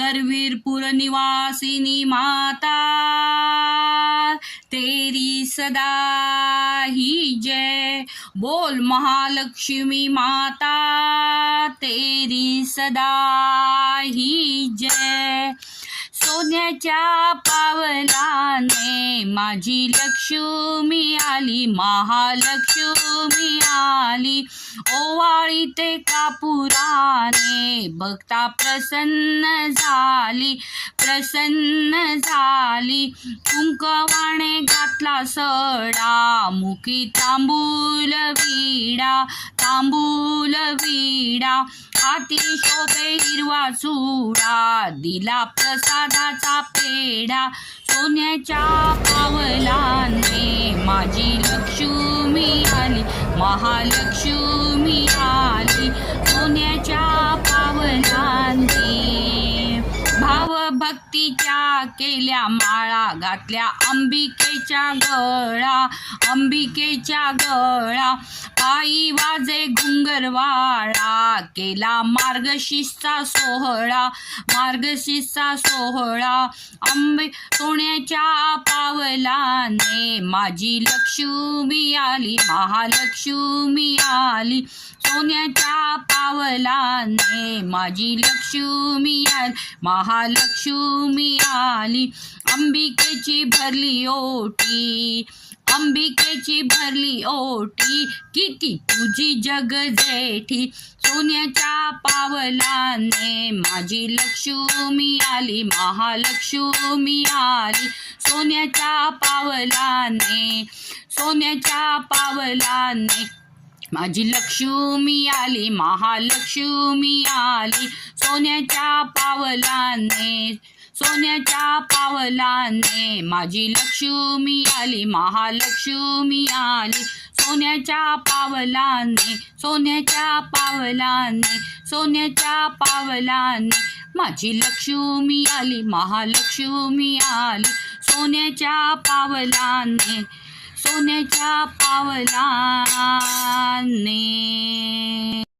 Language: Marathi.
करवीरपुर निवासिनी माता तेरी सदा ही जय। बोल महालक्ष्मी माता तेरी सदा ही जय। सोन्याच्या पावलाने माझी लक्ष्मी आली, महालक्ष्मी आली। ओवाळी ते कापुराने बघता प्रसन्न झाली, प्रसन्न झाली। कुंकवाने घातला सडा, मुखी तांबूल विडा, तांबूल विडा। हाती शोभे हिरवा चुडा, दिला प्रसादाचा पेढा। सोन्याच्या पावलाने माझी लक्ष्मी आली, महालक्ष्मी आली। सोन्याच्या पावलाने भावभक्तीच्या केल्या माळा, घातल्या अंबिकेच्या गळा, अंबिकेच्या गळा। पायी वाजे घुंगरवाळा, केला मार्गशीर्षचा सोहळा, मार्गशीर्षचा सोहळा। सोन्याच्या पावलाने माझी लक्ष्मी आली, महालक्ष्मी आली। सोन्याच्या पावलाने माझी लक्ष्मी आली, महालक्ष्मी आली। अंबिकेची भरली ओटी, अंबिकेची भरली ओटी, किती तुझी जग जेठी। सोन्याच्या पावलाने माझी लक्ष्मी आली, महालक्ष्मी आली। सोन्याच्या पावलाने, सोन्याच्या पावलाने माझी लक्ष्मी आली, महालक्ष्मी आली। सोन्याच्या पावलाने, सोन्याच्या पावलाने माझी लक्ष्मी आली, महालक्ष्मी आली। सोन्याच्या पावलाने, सोन्याच्या पावलाने, सोन्याच्या पावलाने माझी लक्ष्मी आली, महालक्ष्मी आली। सोन्याच्या पावलाने, सोन्याच्या पावलाने।